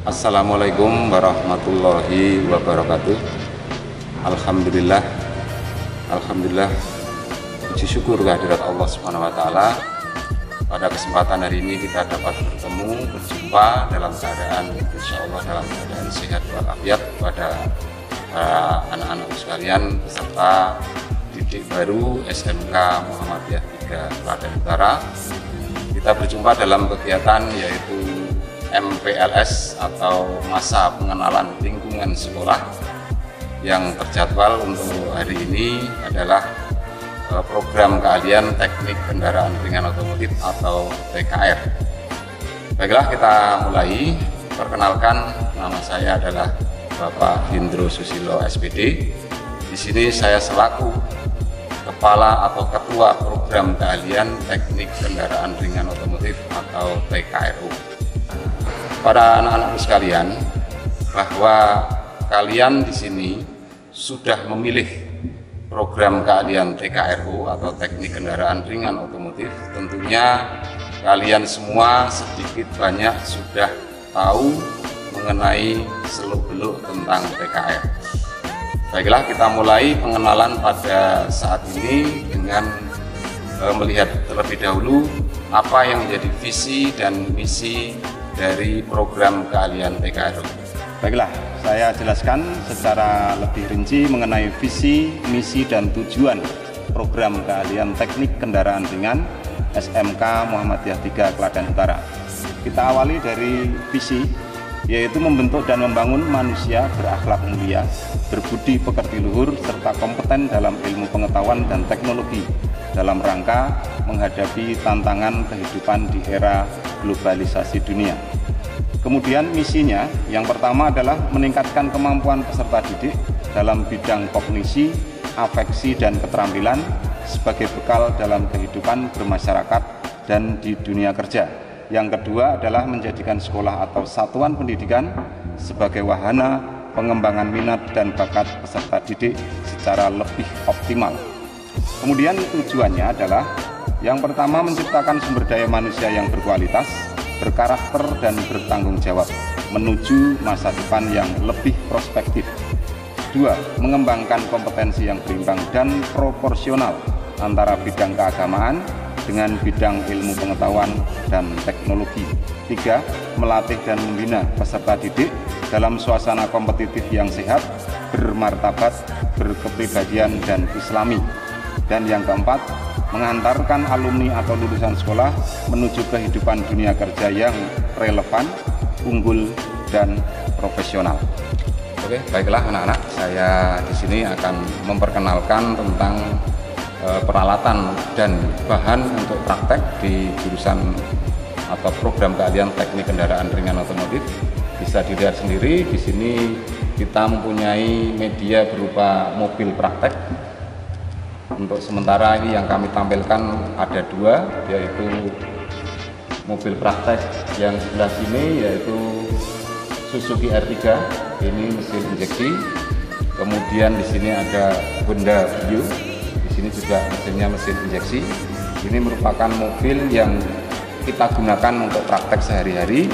Assalamualaikum warahmatullahi wabarakatuh. Alhamdulillah, puji syukur kehadirat Allah Subhanahu wa Ta'ala. Pada kesempatan hari ini kita dapat berjumpa dalam keadaan, insya Allah dalam keadaan sehat walafiat pada anak-anak sekalian peserta didik baru SMK Muhammadiyah 3 Klaten Utara. Kita berjumpa dalam kegiatan yaitu MPLS atau masa pengenalan lingkungan sekolah, yang terjadwal untuk hari ini adalah program keahlian teknik kendaraan ringan otomotif atau TKR. Baiklah, kita mulai. Perkenalkan, nama saya adalah Bapak Hindro Susilo SPD. Di sini saya selaku Kepala atau Ketua Program Keahlian Teknik Kendaraan Ringan Otomotif atau TKRU. Pada anak-anakku sekalian, bahwa kalian di sini sudah memilih program keahlian TKRU atau Teknik Kendaraan Ringan Otomotif. Tentunya kalian semua sedikit banyak sudah tahu mengenai seluk-beluk tentang TKR. Baiklah, kita mulai pengenalan pada saat ini dengan melihat terlebih dahulu apa yang menjadi visi dan misi dari program keahlian TKRU. Baiklah, saya jelaskan secara lebih rinci mengenai visi, misi, dan tujuan program keahlian teknik kendaraan ringan SMK Muhammadiyah 3 Klaten Utara. Kita awali dari visi, yaitu membentuk dan membangun manusia berakhlak mulia, berbudi pekerti luhur, serta kompeten dalam ilmu pengetahuan dan teknologi dalam rangka menghadapi tantangan kehidupan di era globalisasi dunia. Kemudian misinya, yang pertama adalah meningkatkan kemampuan peserta didik dalam bidang kognisi, afeksi, dan keterampilan sebagai bekal dalam kehidupan bermasyarakat dan di dunia kerja. Yang kedua adalah menjadikan sekolah atau satuan pendidikan sebagai wahana pengembangan minat dan bakat peserta didik secara lebih optimal. Kemudian tujuannya adalah yang pertama, menciptakan sumber daya manusia yang berkualitas, berkarakter, dan bertanggung jawab menuju masa depan yang lebih prospektif. Dua, mengembangkan kompetensi yang berimbang dan proporsional antara bidang keagamaan dengan bidang ilmu pengetahuan dan teknologi. Tiga, melatih dan membina peserta didik dalam suasana kompetitif yang sehat, bermartabat, berkepribadian, dan islami. Dan yang keempat, mengantarkan alumni atau lulusan sekolah menuju kehidupan dunia kerja yang relevan, unggul, dan profesional. Oke, baiklah anak-anak, saya di sini akan memperkenalkan tentang peralatan dan bahan untuk praktek di jurusan atau program keahlian teknik kendaraan ringan otomotif. Bisa dilihat sendiri di sini kita mempunyai media berupa mobil praktek. Untuk sementara ini yang kami tampilkan ada dua, yaitu mobil praktek yang sebelah sini yaitu Suzuki R3, ini mesin injeksi. Kemudian di sini ada Honda Vario, di sini juga mesinnya mesin injeksi. Ini merupakan mobil yang kita gunakan untuk praktek sehari-hari,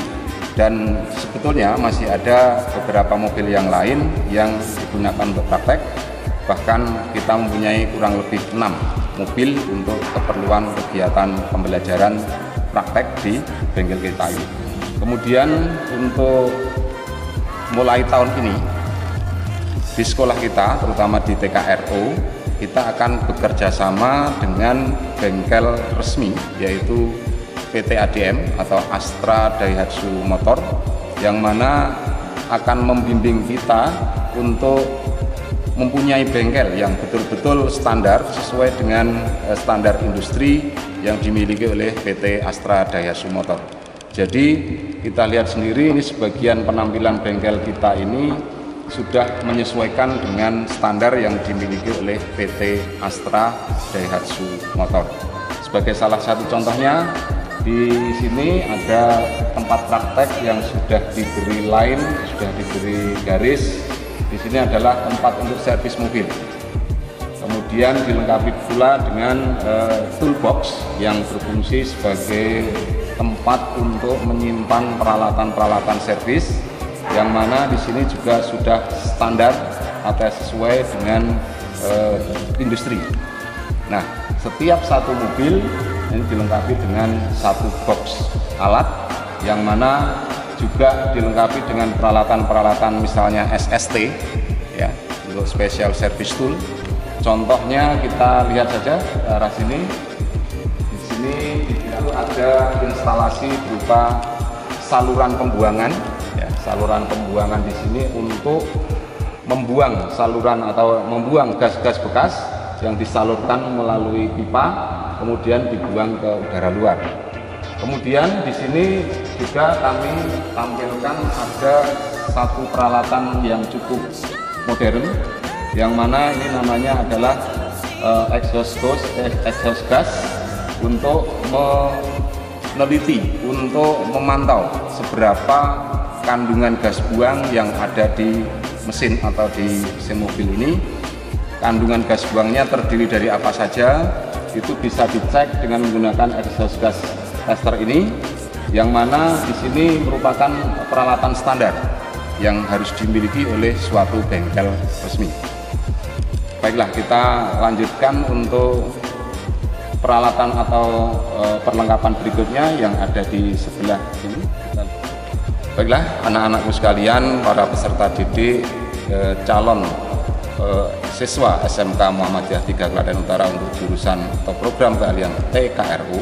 dan sebetulnya masih ada beberapa mobil yang lain yang digunakan untuk praktek. Bahkan kita mempunyai kurang lebih 6 mobil untuk keperluan kegiatan pembelajaran praktek di bengkel kita ini. Kemudian untuk mulai tahun ini di sekolah kita, terutama di TKRU, kita akan bekerja sama dengan bengkel resmi, yaitu PT ADM atau Astra Daihatsu Motor, yang mana akan membimbing kita untuk mempunyai bengkel yang betul-betul standar sesuai dengan standar industri yang dimiliki oleh PT Astra Daihatsu Motor. Jadi kita lihat sendiri, ini sebagian penampilan bengkel kita ini sudah menyesuaikan dengan standar yang dimiliki oleh PT Astra Daihatsu Motor. Sebagai salah satu contohnya, di sini ada tempat praktek yang sudah diberi line, sudah diberi garis. Di sini adalah tempat untuk servis mobil. Kemudian dilengkapi pula dengan toolbox yang berfungsi sebagai tempat untuk menyimpan peralatan-peralatan servis yang mana di sini juga sudah standar atau sesuai dengan industri. Nah, setiap satu mobil ini dilengkapi dengan satu box alat yang mana juga dilengkapi dengan peralatan-peralatan misalnya SST ya, untuk special service tool. Contohnya kita lihat saja ke arah sini. Di sini itu ada instalasi berupa saluran pembuangan ya, saluran pembuangan di sini untuk membuang saluran atau membuang gas-gas bekas yang disalurkan melalui pipa kemudian dibuang ke udara luar. Kemudian di sini juga kami tampilkan ada satu peralatan yang cukup modern yang mana ini namanya adalah exhaust gas untuk meneliti, untuk memantau seberapa kandungan gas buang yang ada di mesin atau di mesin mobil ini. Kandungan gas buangnya terdiri dari apa saja, itu bisa dicek dengan menggunakan exhaust gas tester ini, yang mana di sini merupakan peralatan standar yang harus dimiliki oleh suatu bengkel resmi. Baiklah, kita lanjutkan untuk peralatan atau perlengkapan berikutnya yang ada di sebelah sini. Baiklah, anak-anakku sekalian, para peserta didik calon siswa SMK Muhammadiyah 3 Klaten Utara untuk jurusan atau program keahlian TKRU.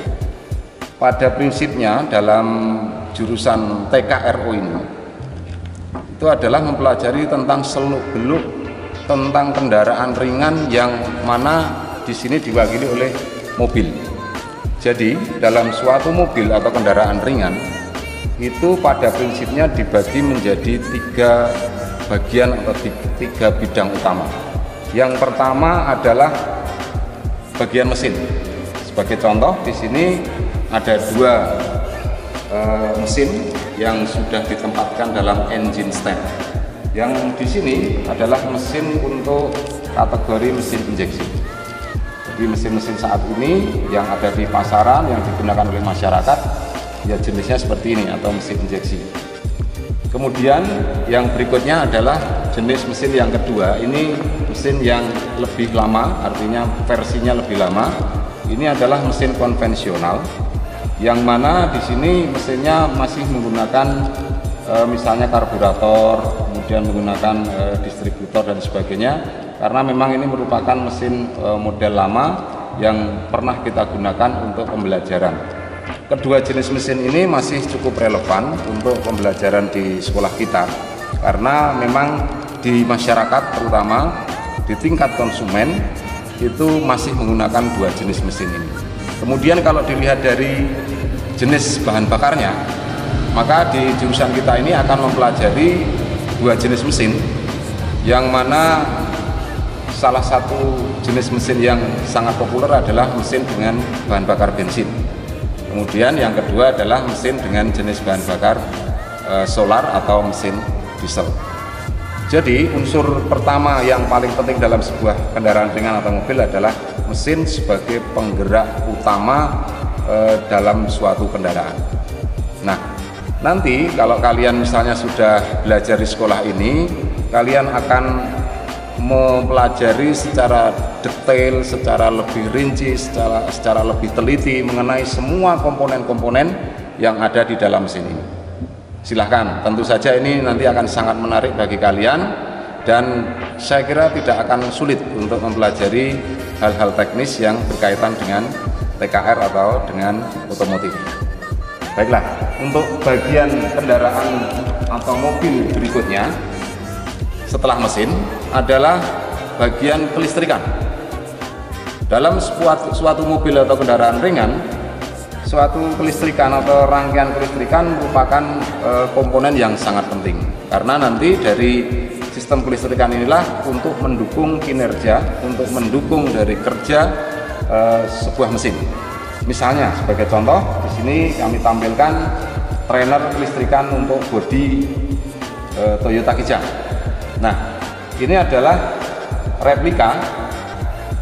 Pada prinsipnya dalam jurusan TKRU ini itu adalah mempelajari tentang seluk-beluk tentang kendaraan ringan yang mana di sini diwakili oleh mobil. Jadi dalam suatu mobil atau kendaraan ringan itu pada prinsipnya dibagi menjadi 3 bagian atau 3 bidang utama. Yang pertama adalah bagian mesin. Sebagai contoh di sini ada 2 mesin yang sudah ditempatkan dalam engine stand. Yang di sini adalah mesin untuk kategori mesin injeksi. Jadi mesin-mesin saat ini yang ada di pasaran yang digunakan oleh masyarakat ya jenisnya seperti ini atau mesin injeksi. Kemudian yang berikutnya adalah jenis mesin yang kedua. Ini mesin yang lebih lama, artinya versinya lebih lama. Ini adalah mesin konvensional, yang mana di sini mesinnya masih menggunakan misalnya karburator, kemudian menggunakan distributor dan sebagainya. Karena memang ini merupakan mesin model lama yang pernah kita gunakan untuk pembelajaran. Kedua jenis mesin ini masih cukup relevan untuk pembelajaran di sekolah kita, karena memang di masyarakat terutama di tingkat konsumen itu masih menggunakan 2 jenis mesin ini. Kemudian kalau dilihat dari jenis bahan bakarnya, maka di jurusan kita ini akan mempelajari 2 jenis mesin, yang mana salah satu jenis mesin yang sangat populer adalah mesin dengan bahan bakar bensin. Kemudian yang kedua adalah mesin dengan jenis bahan bakar solar atau mesin diesel. Jadi unsur pertama yang paling penting dalam sebuah kendaraan ringan atau mobil adalah mesin sebagai penggerak utama dalam suatu kendaraan. Nah, nanti kalau kalian misalnya sudah belajar di sekolah ini, kalian akan mempelajari secara detail, secara lebih rinci, secara lebih teliti mengenai semua komponen-komponen yang ada di dalam mesin ini. Silahkan, tentu saja ini nanti akan sangat menarik bagi kalian dan saya kira tidak akan sulit untuk mempelajari hal-hal teknis yang berkaitan dengan TKR atau dengan otomotif. Baiklah, untuk bagian kendaraan atau mobil berikutnya setelah mesin adalah bagian kelistrikan. Dalam suatu mobil atau kendaraan ringan, suatu kelistrikan atau rangkaian kelistrikan merupakan komponen yang sangat penting, karena nanti dari sistem kelistrikan inilah untuk mendukung kinerja, untuk mendukung dari kerja sebuah mesin. Misalnya sebagai contoh di sini kami tampilkan trainer kelistrikan untuk bodi Toyota Kijang. Nah, ini adalah replika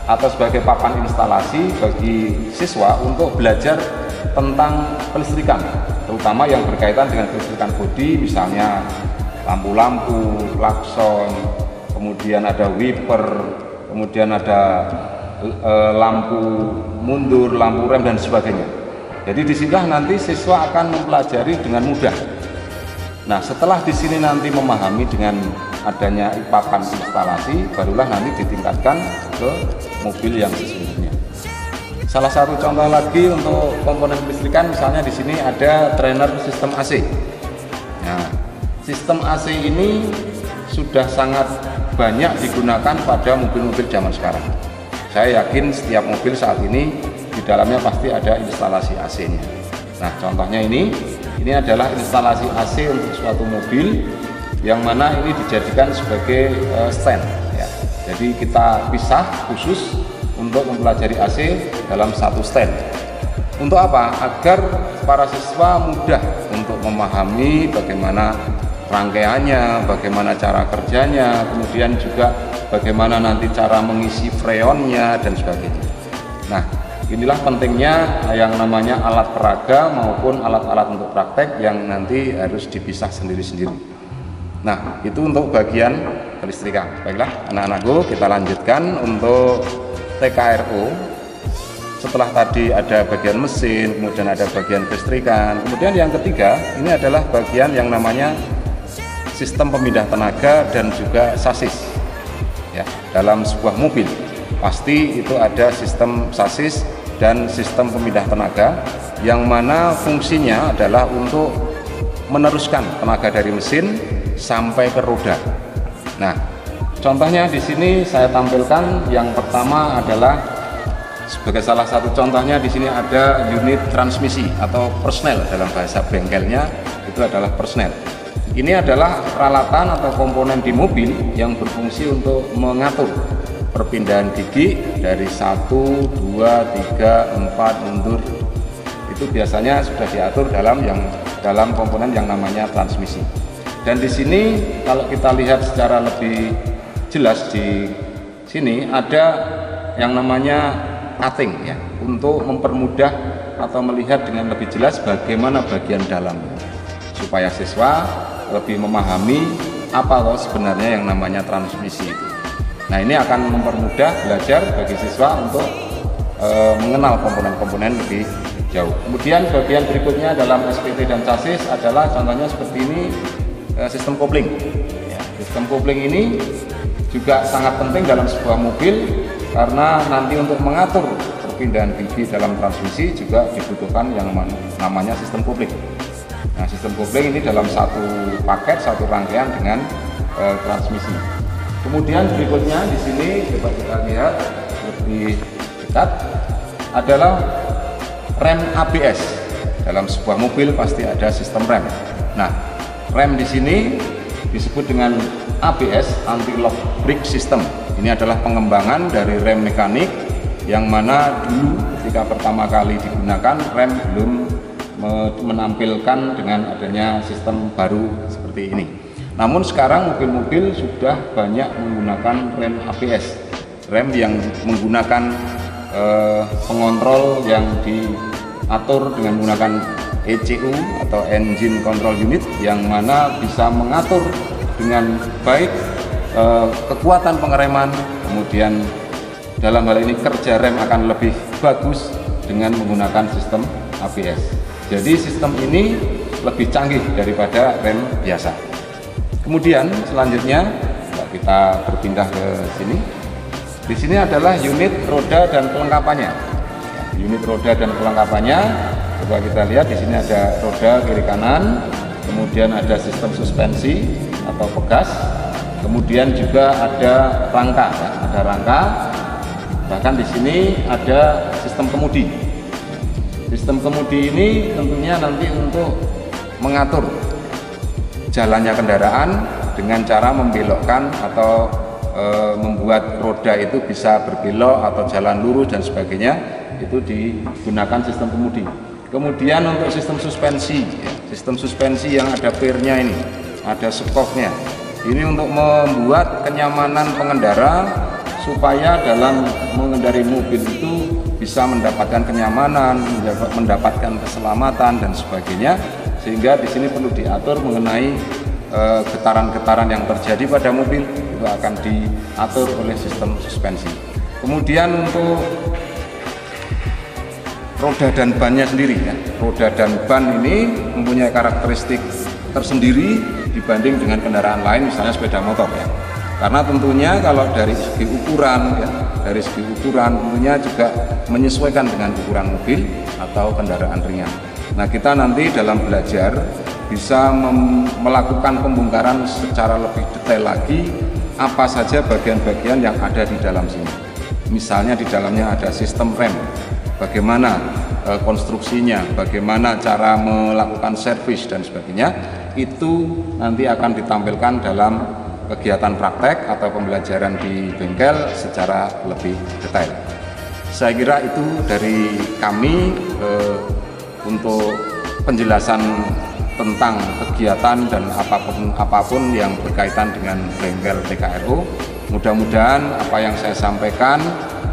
atau sebagai papan instalasi bagi siswa untuk belajar tentang kelistrikan, terutama yang berkaitan dengan kelistrikan bodi, misalnya lampu-lampu, klakson, kemudian ada wiper, kemudian ada lampu mundur, lampu rem dan sebagainya. Jadi disinilah nanti siswa akan mempelajari dengan mudah. Nah, setelah di sini nanti memahami dengan adanya papan instalasi, barulah nanti ditingkatkan ke mobil yang sesungguhnya. Salah satu contoh lagi untuk komponen kelistrikan, misalnya di sini ada trainer sistem AC. Nah, sistem AC ini sudah sangat banyak digunakan pada mobil-mobil zaman sekarang. Saya yakin setiap mobil saat ini di dalamnya pasti ada instalasi AC-nya. Nah, contohnya ini adalah instalasi AC untuk suatu mobil yang mana ini dijadikan sebagai stand ya. Jadi kita pisah khusus untuk mempelajari AC dalam satu stand. Untuk apa? Agar para siswa mudah untuk memahami bagaimana rangkaiannya, bagaimana cara kerjanya, kemudian juga bagaimana nanti cara mengisi freonnya dan sebagainya. Nah, inilah pentingnya yang namanya alat peraga maupun alat-alat untuk praktek yang nanti harus dipisah sendiri-sendiri. Nah, itu untuk bagian kelistrikan. Baiklah, anak-anakku, kita lanjutkan untuk TKRO. Setelah tadi ada bagian mesin, kemudian ada bagian kelistrikan, kemudian yang ketiga ini adalah bagian yang namanya sistem pemindah tenaga dan juga sasis. Ya, dalam sebuah mobil pasti itu ada sistem sasis dan sistem pemindah tenaga yang mana fungsinya adalah untuk meneruskan tenaga dari mesin sampai ke roda. Nah, contohnya di sini saya tampilkan yang pertama adalah sebagai salah satu contohnya di sini ada unit transmisi atau persnel, dalam bahasa bengkelnya itu adalah persnel. Ini adalah peralatan atau komponen di mobil yang berfungsi untuk mengatur perpindahan gigi dari 1, 2, 3, 4 mundur. Itu biasanya sudah diatur dalam komponen yang namanya transmisi. Dan di sini kalau kita lihat secara lebih jelas di sini ada yang namanya cutting ya, untuk mempermudah atau melihat dengan lebih jelas bagaimana bagian dalamnya supaya siswa lebih memahami apa loh sebenarnya yang namanya transmisi itu. Nah, ini akan mempermudah belajar bagi siswa untuk mengenal komponen-komponen lebih jauh. Kemudian bagian berikutnya dalam SPT dan chassis adalah contohnya seperti ini, sistem kopling. Ya, sistem kopling ini juga sangat penting dalam sebuah mobil karena nanti untuk mengatur perpindahan gigi dalam transmisi juga dibutuhkan yang namanya sistem kopling. Nah, sistem kopling ini dalam satu paket, satu rangkaian dengan transmisi. Kemudian berikutnya di sini coba kita lihat lebih dekat adalah rem ABS. Dalam sebuah mobil pasti ada sistem rem. Nah, rem di sini disebut dengan ABS, anti-lock brake system. Ini adalah pengembangan dari rem mekanik yang mana dulu ketika pertama kali digunakan rem belum menampilkan dengan adanya sistem baru seperti ini. Namun sekarang mobil-mobil sudah banyak menggunakan rem ABS, rem yang menggunakan pengontrol yang diatur dengan menggunakan ECU atau Engine Control Unit, yang mana bisa mengatur dengan baik kekuatan pengereman, kemudian dalam hal ini kerja rem akan lebih bagus dengan menggunakan sistem ABS. Jadi sistem ini lebih canggih daripada rem biasa. Kemudian selanjutnya kita berpindah ke sini. Di sini adalah unit roda dan kelengkapannya. Unit roda dan kelengkapannya, coba kita lihat di sini ada roda kiri kanan, kemudian ada sistem suspensi atau pegas, kemudian juga ada rangka, ya, ada rangka. Bahkan di sini ada sistem kemudi. Sistem kemudi ini tentunya nanti untuk mengatur jalannya kendaraan dengan cara membelokkan atau membuat roda itu bisa berbelok atau jalan lurus dan sebagainya, itu digunakan sistem kemudi. Kemudian untuk sistem suspensi, ya, sistem suspensi yang ada pirnya ini, ada skoknya. Ini untuk membuat kenyamanan pengendara supaya dalam mengendarai mobil itu bisa mendapatkan kenyamanan, mendapatkan keselamatan dan sebagainya. Sehingga di sini perlu diatur mengenai getaran-getaran yang terjadi pada mobil itu akan diatur oleh sistem suspensi. Kemudian untuk roda dan bannya sendiri ya. Roda dan ban ini mempunyai karakteristik tersendiri dibanding dengan kendaraan lain, misalnya sepeda motor ya. Karena tentunya kalau dari segi ukuran ya, dari segi ukuran tentunya juga menyesuaikan dengan ukuran mobil atau kendaraan ringan. Nah, kita nanti dalam belajar bisa melakukan pembongkaran secara lebih detail lagi apa saja bagian-bagian yang ada di dalam sini. Misalnya di dalamnya ada sistem rem, bagaimana konstruksinya, bagaimana cara melakukan servis dan sebagainya, itu nanti akan ditampilkan dalam kegiatan praktek atau pembelajaran di bengkel secara lebih detail. Saya kira itu dari kami untuk penjelasan tentang kegiatan dan apapun yang berkaitan dengan bengkel TKRO. Mudah-mudahan apa yang saya sampaikan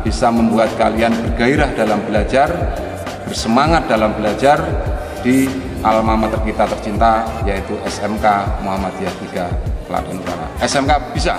bisa membuat kalian bergairah dalam belajar, bersemangat dalam belajar di alma mater kita tercinta, yaitu SMK Muhammadiyah 3 Klaten Utara. SMK bisa.